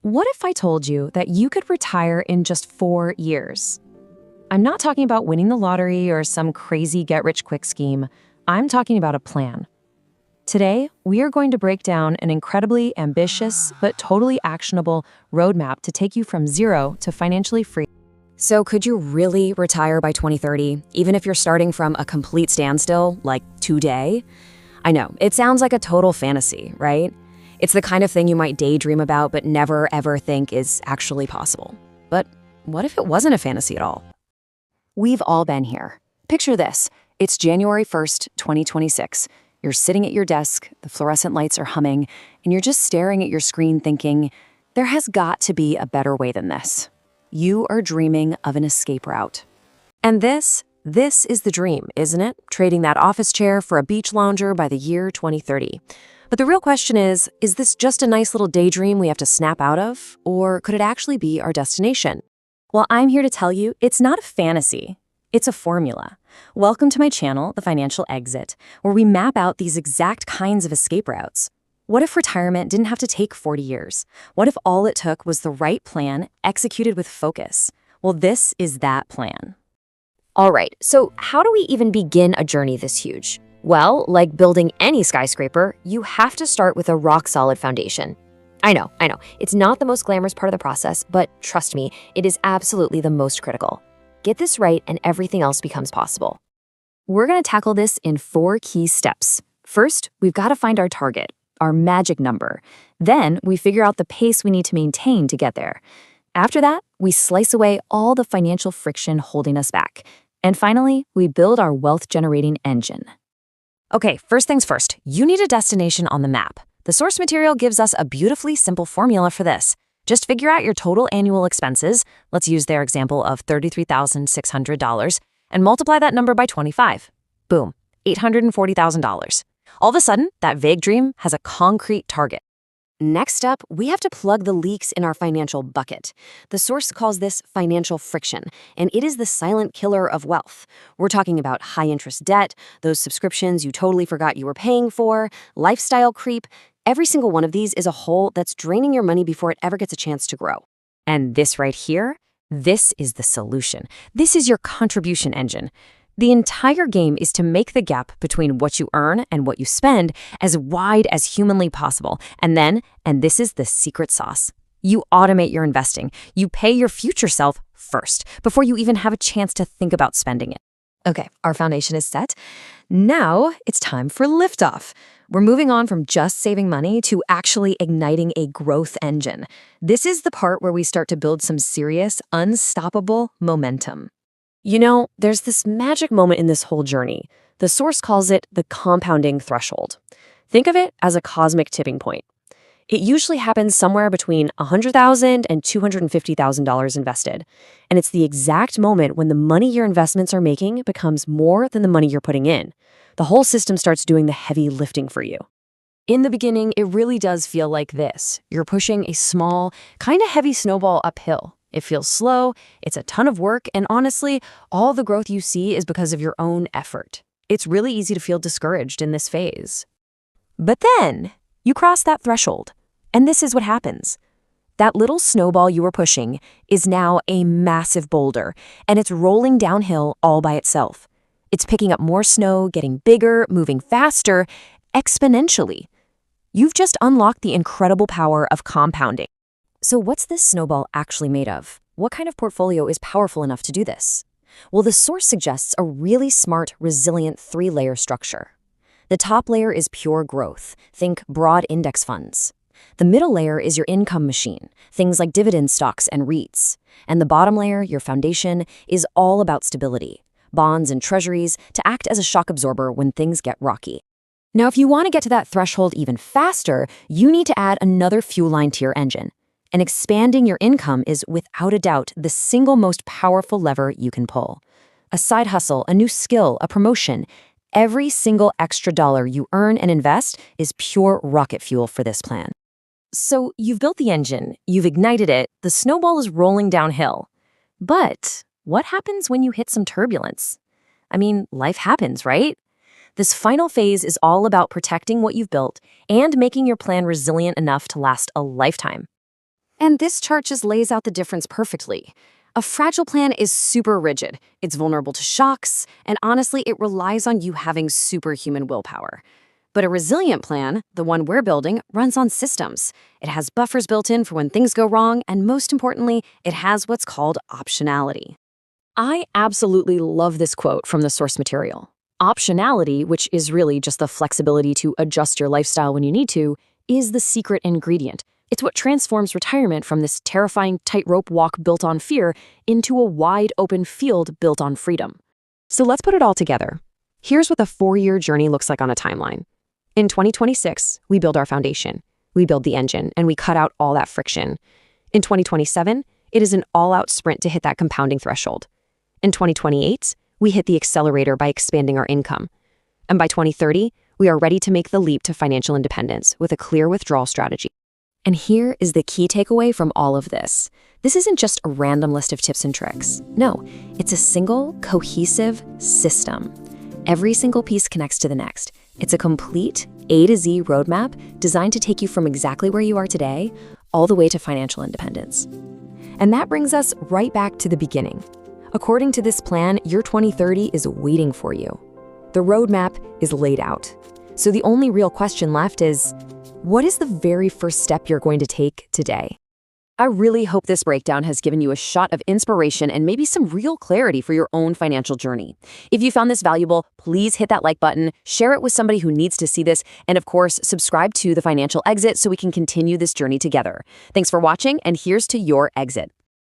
What if I told you that you could retire in just 4 years? I'm not talking about winning the lottery or some crazy get-rich-quick scheme. I'm talking about a plan. Today, we are going to break down an incredibly ambitious but totally actionable roadmap to take you from zero to financially free. So could you really retire by 2030, even if you're starting from a complete standstill, like today? I know, it sounds like a total fantasy, right? It's the kind of thing you might daydream about but never ever think is actually possible. But what if it wasn't a fantasy at all? We've all been here. Picture this. It's January 1st, 2026. You're sitting at your desk, the fluorescent lights are humming, and you're just staring at your screen thinking, there has got to be a better way than this. You are dreaming of an escape route. And this is the dream, isn't it? Trading that office chair for a beach lounger by the year 2030. But the real question is this just a nice little daydream we have to snap out of? Or could it actually be our destination? Well, I'm here to tell you it's not a fantasy. It's a formula. Welcome to my channel, The Financial Exit, where we map out these exact kinds of escape routes. What if retirement didn't have to take 40 years? What if all it took was the right plan executed with focus? Well, this is that plan. All right, so how do we even begin a journey this huge? Well, like building any skyscraper, you have to start with a rock-solid foundation. I know, it's not the most glamorous part of the process, but trust me, it is absolutely the most critical. Get this right and everything else becomes possible. We're going to tackle this in 4 key steps. First, we've got to find our target, our magic number. Then, we figure out the pace we need to maintain to get there. After that, we slice away all the financial friction holding us back. And finally, we build our wealth-generating engine. Okay, first things first, you need a destination on the map. The source material gives us a beautifully simple formula for this. Just figure out your total annual expenses, let's use their example of $33,600, and multiply that number by 25. Boom, $840,000. All of a sudden, that vague dream has a concrete target. Next up, we have to plug the leaks in our financial bucket. The source calls this financial friction, and it is the silent killer of wealth. We're talking about high-interest debt, those subscriptions you totally forgot you were paying for, lifestyle creep. Every single one of these is a hole that's draining your money before it ever gets a chance to grow. And this right here, this is the solution. This is your contribution engine. The entire game is to make the gap between what you earn and what you spend as wide as humanly possible. And then, and this is the secret sauce, you automate your investing. You pay your future self first, before you even have a chance to think about spending it. Okay, our foundation is set. Now it's time for liftoff. We're moving on from just saving money to actually igniting a growth engine. This is the part where we start to build some serious, unstoppable momentum. You know, there's this magic moment in this whole journey. The source calls it the compounding threshold. Think of it as a cosmic tipping point. It usually happens somewhere between $100,000 and $250,000 invested. And it's the exact moment when the money your investments are making becomes more than the money you're putting in. The whole system starts doing the heavy lifting for you. In the beginning, it really does feel like this. You're pushing a small, kind of heavy snowball uphill. It feels slow, it's a ton of work, and honestly, all the growth you see is because of your own effort. It's really easy to feel discouraged in this phase. But then, you cross that threshold, and this is what happens. That little snowball you were pushing is now a massive boulder, and it's rolling downhill all by itself. It's picking up more snow, getting bigger, moving faster, exponentially. You've just unlocked the incredible power of compounding. So what's this snowball actually made of? What kind of portfolio is powerful enough to do this? Well, the source suggests a really smart, resilient 3-layer structure. The top layer is pure growth. Think broad index funds. The middle layer is your income machine, things like dividend stocks and REITs. And the bottom layer, your foundation, is all about stability. Bonds and treasuries to act as a shock absorber when things get rocky. Now, if you want to get to that threshold even faster, you need to add another fuel line to your engine. And expanding your income is, without a doubt, the single most powerful lever you can pull. A side hustle, a new skill, a promotion. Every single extra dollar you earn and invest is pure rocket fuel for this plan. So you've built the engine, you've ignited it, the snowball is rolling downhill. But what happens when you hit some turbulence? I mean, life happens, right? This final phase is all about protecting what you've built and making your plan resilient enough to last a lifetime. And this chart just lays out the difference perfectly. A fragile plan is super rigid, it's vulnerable to shocks, and honestly, it relies on you having superhuman willpower. But a resilient plan, the one we're building, runs on systems. It has buffers built in for when things go wrong, and most importantly, it has what's called optionality. I absolutely love this quote from the source material. Optionality, which is really just the flexibility to adjust your lifestyle when you need to, is the secret ingredient. It's what transforms retirement from this terrifying tightrope walk built on fear into a wide open field built on freedom. So let's put it all together. Here's what the 4-year journey looks like on a timeline. In 2026, we build our foundation. We build the engine, and we cut out all that friction. In 2027, it is an all-out sprint to hit that compounding threshold. In 2028, we hit the accelerator by expanding our income. And by 2030, we are ready to make the leap to financial independence with a clear withdrawal strategy. And here is the key takeaway from all of this. This isn't just a random list of tips and tricks. No, it's a single, cohesive system. Every single piece connects to the next. It's a complete A to Z roadmap designed to take you from exactly where you are today all the way to financial independence. And that brings us right back to the beginning. According to this plan, your 2030 is waiting for you. The roadmap is laid out. So the only real question left is, what is the very first step you're going to take today? I really hope this breakdown has given you a shot of inspiration and maybe some real clarity for your own financial journey. If you found this valuable, please hit that like button, share it with somebody who needs to see this, and of course, subscribe to The Financial Exit so we can continue this journey together. Thanks for watching, and here's to your exit.